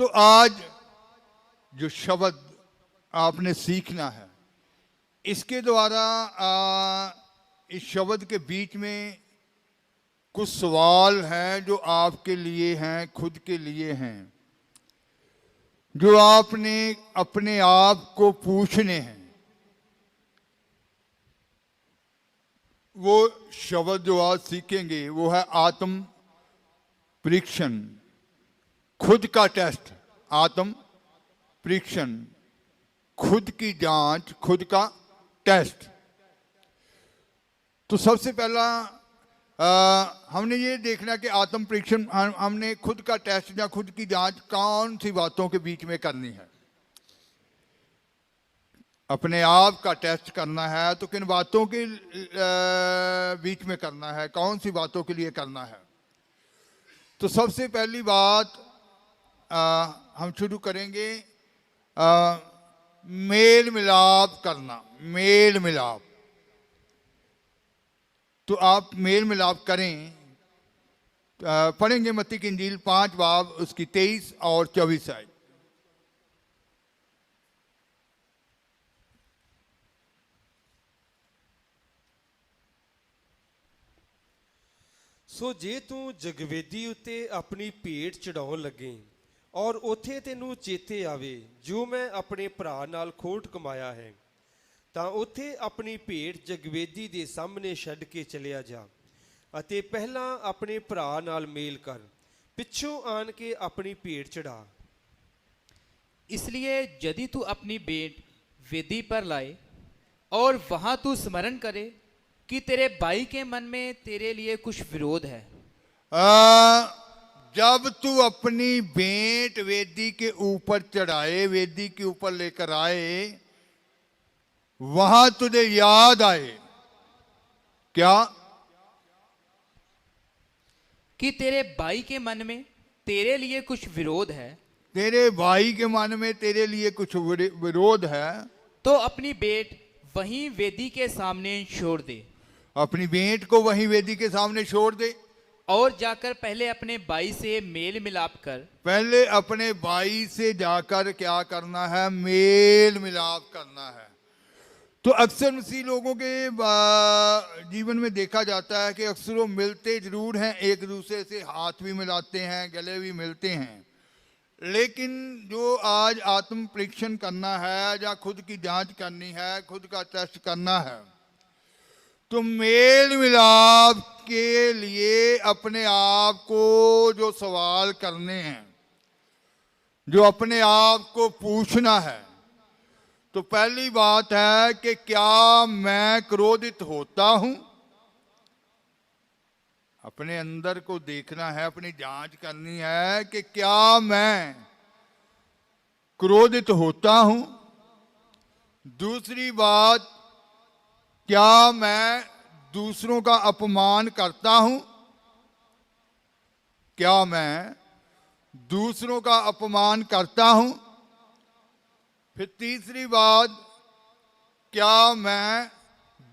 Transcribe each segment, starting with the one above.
तो आज जो शब्द आपने सीखना है, इसके द्वारा इस शब्द के बीच में कुछ सवाल हैं जो आपके लिए हैं, खुद के लिए हैं, जो आपने अपने आप को पूछने हैं। वो शब्द जो आज सीखेंगे वो है आत्म परीक्षण, खुद का टेस्ट, आत्म परीक्षण, खुद की जांच, खुद का टेस्ट। तो सबसे पहला हमने ये देखना कि आत्म परीक्षण हमने खुद का टेस्ट या खुद की जांच कौन सी बातों के बीच में करनी है। अपने आप का टेस्ट करना है तो किन बातों के बीच में करना है, कौन सी बातों के लिए करना है। तो सबसे पहली बात हम शुरू करेंगे मेल मिलाप करना। मेल मिलाप, तो आप मेल मिलाप करें। पढ़ेंगे मत्ती की इंजील 5 बाब उसकी 23 और 24 आयत। ਸੋ ਜੇ ਤੂੰ ਜਗਵੇਦੀ ਉੱਤੇ ਆਪਣੀ ਭੇਟ ਚੜਾਉਣ ਲੱਗੇ ਔਰ ਉੱਥੇ ਤੈਨੂੰ ਚੇਤੇ ਆਵੇ ਜੋ ਮੈਂ ਆਪਣੇ ਭਰਾ ਨਾਲ ਖੋਟ ਕਮਾਇਆ ਹੈ, ਤਾਂ ਉੱਥੇ ਆਪਣੀ ਭੇਟ ਜਗਵੇਦੀ ਦੇ ਸਾਹਮਣੇ ਛੱਡ ਕੇ ਚਲਿਆ ਜਾ ਅਤੇ ਪਹਿਲਾਂ ਆਪਣੇ ਭਰਾ ਨਾਲ ਮੇਲ ਕਰ, ਪਿੱਛੋਂ ਆਣ ਕੇ ਆਪਣੀ ਭੇਟ ਚੜਾ। इसलिए यदि तू अपनी भेंट वेदी पर लाए और वहां तू स्मरण करे कि तेरे भाई के मन में तेरे लिए कुछ विरोध है। जब तू अपनी भेंट वेदी के ऊपर चढ़ाए, वेदी के ऊपर लेकर आए, वहां तुझे याद आए क्या कि तेरे भाई के मन में तेरे लिए कुछ विरोध है, तेरे भाई के मन में तेरे लिए कुछ विरोध है, तो अपनी भेंट वहीं वेदी के सामने छोड़ दे। अपनी भेंट को वहीं वेदी के सामने छोड़ दे और जाकर पहले अपने भाई से मेल मिलाप कर। पहले अपने भाई से जाकर क्या करना है? मेल मिलाप करना है। तो अक्सर मसीह लोगों के जीवन में देखा जाता है कि अक्सर वो मिलते जरूर हैं, एक दूसरे से हाथ भी मिलाते हैं, गले भी मिलते हैं, लेकिन जो आज आत्म परीक्षण करना है या खुद की जांच करनी है, खुद का टेस्ट करना है, तो मेल मिलाप के लिए अपने आप को जो सवाल करने हैं, जो अपने आप को पूछना है, तो पहली बात है कि क्या मैं क्रोधित होता हूं? अपने अंदर को देखना है, अपनी जांच करनी है कि क्या मैं क्रोधित होता हूं। दूसरी बात, क्या मैं दूसरों का अपमान करता हूं? क्या मैं दूसरों का अपमान करता हूं? फिर तीसरी बात, क्या मैं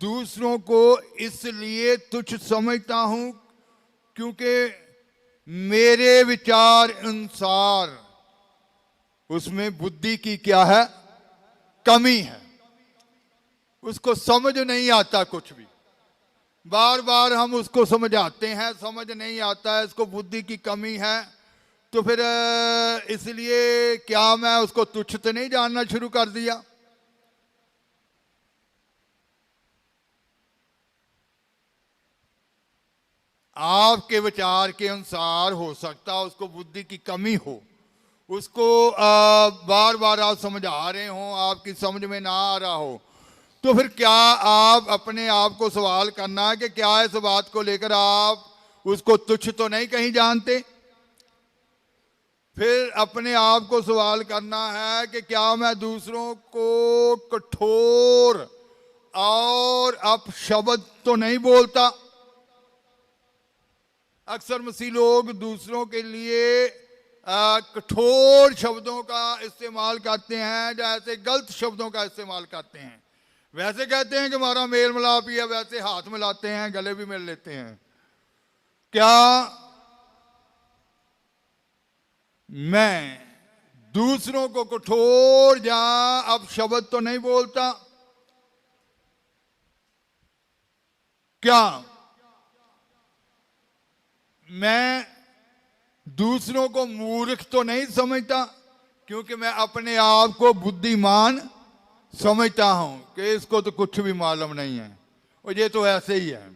दूसरों को इसलिए तुच्छ समझता हूं क्योंकि मेरे विचार अनुसार उसमें बुद्धि की क्या है? कमी है, उसको समझ नहीं आता कुछ भी। बार बार हम उसको समझाते हैं, समझ नहीं आता है, इसको बुद्धि की कमी है, तो फिर इसलिए क्या मैं उसको तुच्छ तो नहीं जानना शुरू कर दिया? आपके विचार के अनुसार हो सकता है उसको बुद्धि की कमी हो, उसको बार बार आप समझा रहे हो, आपकी समझ में ना आ रहा हो, तो फिर क्या आप अपने आप को सवाल करना है कि क्या इस बात को लेकर आप उसको तुच्छ तो नहीं कहीं जानते? फिर अपने आप को सवाल करना है कि क्या मैं दूसरों को कठोर और अपशब्द तो नहीं बोलता? अक्सर मसीह लोग दूसरों के लिए कठोर शब्दों का इस्तेमाल करते हैं, जैसे गलत शब्दों का इस्तेमाल करते हैं। वैसे कहते हैं कि हमारा मेल मिलाप ही है, वैसे हाथ मिलाते हैं, गले भी मिल लेते हैं। क्या मैं दूसरों को कठोर या अब शब्द तो नहीं बोलता। क्या मैं दूसरों को मूर्ख तो नहीं समझता, क्योंकि मैं अपने आप को बुद्धिमान समझता हूं कि इसको तो कुछ भी मालूम नहीं है और ये तो ऐसे ही है।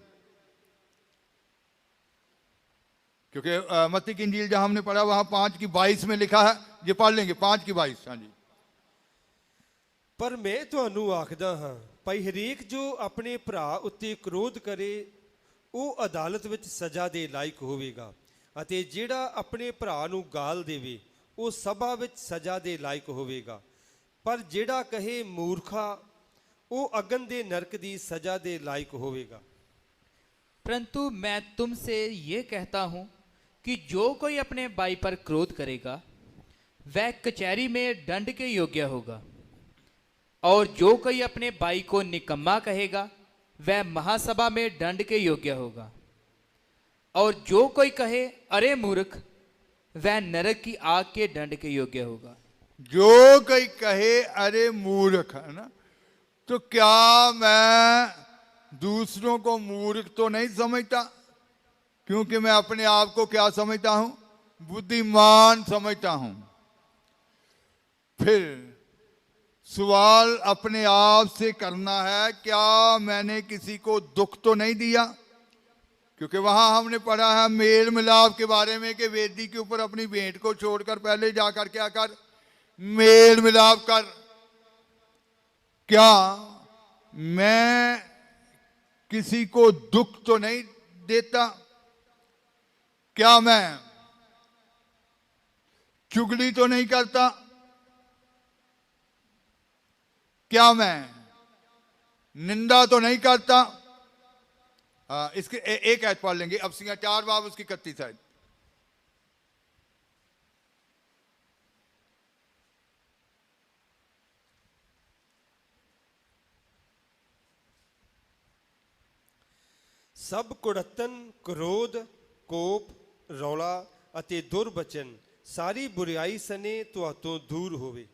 क्योंकि मत्ती की इंजील जहां हमने पढ़ा वहां 5:22 में लिखा है, ये पढ़ लेंगे 5:22। हाँ जी। ਪਰ ਮੈਂ ਤੁਹਾਨੂੰ ਆਖਦਾ ਹਾਂ ਭਾਈ ਹਰੇਕ ਜੋ ਆਪਣੇ ਭਰਾ ਉੱਤੇ ਕ੍ਰੋਧ ਕਰੇ ਉਹ ਅਦਾਲਤ ਵਿੱਚ ਸਜ਼ਾ ਦੇ ਲਾਇਕ ਹੋਵੇਗਾ, ਅਤੇ ਜਿਹੜਾ ਆਪਣੇ ਭਰਾ ਨੂੰ ਗਾਲ ਦੇਵੇ ਉਹ ਸਭਾ ਵਿੱਚ ਸਜ਼ਾ ਦੇ ਲਾਇਕ ਹੋਵੇਗਾ। ਪਰ ਜਿਹੜਾ ਕਹੇ ਮੂਰਖਾ ਉਹ ਅਗਨ ਦੇ ਨਰਕ ਦੀ ਸਜ਼ਾ ਦੇ ਲਾਇਕ ਹੋਵੇਗਾ। परंतु मैं तुमसे ये कहता हूँ कि जो कोई अपने भाई पर क्रोध करेगा वह कचहरी में दंड के योग्य होगा, और जो कोई अपने भाई को निकम्मा कहेगा वह महासभा में दंड के योग्य होगा, और जो कोई कहे अरे मूर्ख वह नरक की आग के दंड के योग्य होगा। जो कोई कहे अरे मूर्ख, है ना, तो क्या मैं दूसरों को मूर्ख तो नहीं समझता, क्योंकि मैं अपने आप को क्या समझता हूं, बुद्धिमान समझता हूं। फिर सवाल अपने आप से करना है, क्या मैंने किसी को दुख तो नहीं दिया? क्योंकि वहां हमने पढ़ा है मेल मिलाप के बारे में कि वेदी के ऊपर अपनी भेंट को छोड़कर पहले जाकर क्या कर, मेल मिलाप कर। क्या मैं किसी को दुख तो नहीं देता? क्या मैं चुगली तो नहीं करता? क्या मैं निंदा तो नहीं करता? इसके एक आयत पढ़ लेंगे, अब सिंह 4 बाब उसकी 31 आयत। ਸਭ ਕੁੜੱਤਨ, ਕ੍ਰੋਧ, ਕੋਪ, ਰੌਲਾ ਅਤੇ ਦੁਰਬਚਨ ਸਾਰੀ ਬੁਰਾਈ ਸਨੇ ਤੁਹਾਤੋਂ ਦੂਰ ਹੋਵੇ।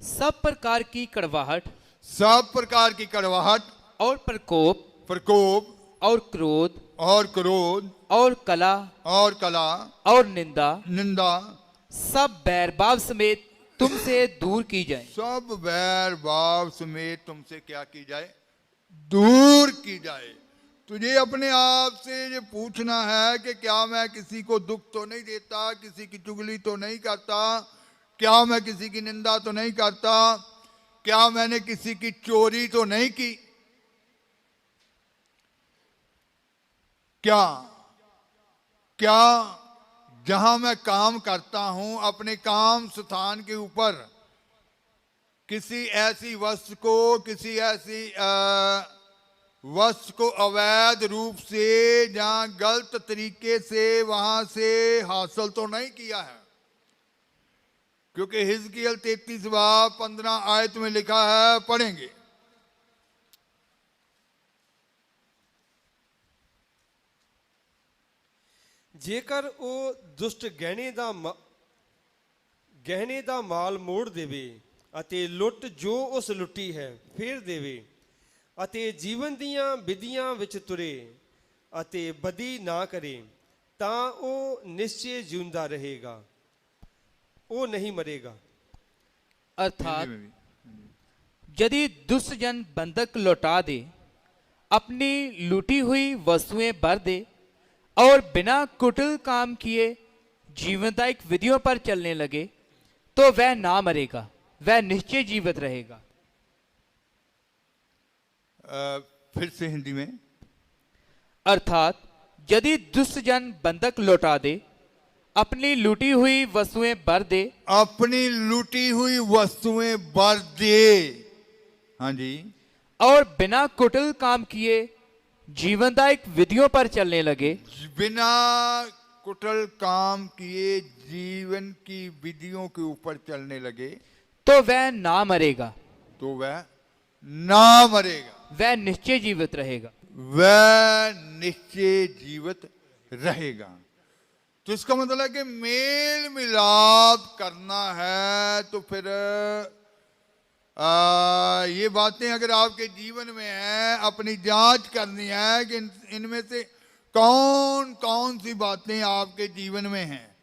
सब प्रकार की कड़वाहट सब प्रकार की कड़वाहट और प्रकोप प्रकोप और क्रोध और क्रोध और कला और कला और निंदा निंदा सब बैरभाव समेत तुमसे दूर की जाए। सब बैर भाव समेत तुमसे क्या की जाए, दूर की जाए। तुझे अपने आप से ये पूछना है कि क्या मैं किसी को दुख तो नहीं देता, किसी की चुगली तो नहीं करता, क्या मैं किसी की निंदा तो नहीं करता, क्या मैंने किसी की चोरी तो नहीं की, क्या क्या जहां मैं काम करता हूं अपने काम स्थान के ऊपर किसी ऐसी वस्तु को, किसी ऐसी वस्तु को अवैध रूप से या गलत तरीके से वहां से हासिल तो नहीं किया है? क्योंकि हिजकियल 33 बाब 15 आयत में लिखा है, पढ़ेंगे। ਜੇਕਰ ਉਹ ਦੁਸ਼ਟ ਗਹਿਣੇ ਦਾ ਮਾਲ ਮੋੜ ਦੇਵੇ ਅਤੇ ਲੁੱਟ ਜੋ ਉਸ ਲੁੱਟੀ ਹੈ ਫੇਰ ਦੇਵੇ ਅਤੇ ਜੀਵਨ ਦੀਆਂ ਵਿਧੀਆਂ ਵਿੱਚ ਤੁਰੇ ਅਤੇ ਬਦੀ ਨਾ ਕਰੇ, ਤਾਂ ਉਹ ਨਿਸ਼ਚੈ ਜਿਉਂਦਾ ਰਹੇਗਾ, ਉਹ नहीं मरेगा। अर्थात यदि दुष्ट जन बंधक लौटा दे, अपनी लूटी हुई वस्तुएं भर दे और बिना कुटिल काम किए जीवनदायक विधियों पर चलने लगे, तो वह ना मरेगा, वह निश्चय जीवित रहेगा। फिर से हिंदी में, अर्थात यदि दुष्ट जन बंधक लौटा दे, अपनी लूटी हुई वस्तुएं भर दे, अपनी लूटी हुई वस्तुएं भर दे, हाँ जी, और बिना कुटिल काम किए जीवनदायक विधियों पर चलने लगे, बिना कुटिल काम किए जीवन की विधियों के ऊपर चलने लगे, तो वह ना मरेगा, तो वह ना मरेगा, वह निश्चय जीवित रहेगा। वह निश्चय जीवित रहेगा। तो इसका मतलब है कि मेल मिलाप करना है। तो फिर ये बातें अगर आपके जीवन में हैं, अपनी जांच करनी है कि इनमें से कौन कौन सी बातें आपके जीवन में हैं।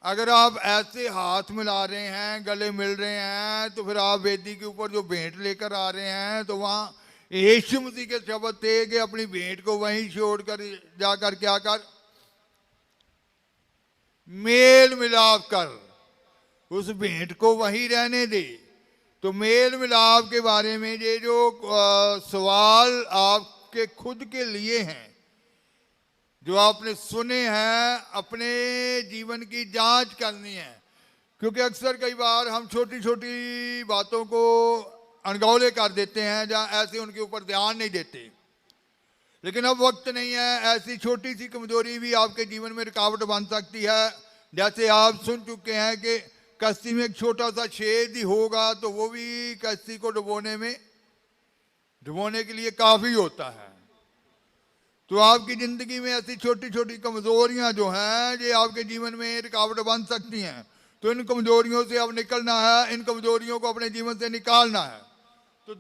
अगर आप ऐसे हाथ मिला रहे हैं, गले मिल रहे हैं, तो फिर आप वेदी के ऊपर जो भेंट लेकर आ रहे हैं, तो वहां यीशु मसीह के शब्द थे कि अपनी भेंट को वहीं छोड़कर जाकर क्या कर, मेल मिलाप कर, उस भेंट को वहीं रहने दे। तो मेल मिलाप के बारे में ये जो सवाल आपके खुद के लिए हैं, जो आपने सुने हैं, अपने जीवन की जांच करनी है। क्योंकि अक्सर कई बार हम छोटी छोटी बातों को अनगौले कर देते हैं, जहाँ ऐसे उनके ऊपर ध्यान नहीं देते। लेकिन अब वक्त नहीं है, ऐसी छोटी सी कमजोरी भी आपके जीवन में रुकावट बन सकती है। जैसे आप सुन चुके हैं कि कश्ती में एक छोटा सा छेद ही होगा तो वो भी कश्ती को डुबोने के लिए काफी होता है। तो आपकी जिंदगी में ऐसी छोटी छोटी कमजोरियां जो हैं, ये आपके जीवन में रुकावट बन सकती हैं। तो इन कमजोरियों से अब निकलना है, इन कमजोरियों को अपने जीवन से निकालना है। तो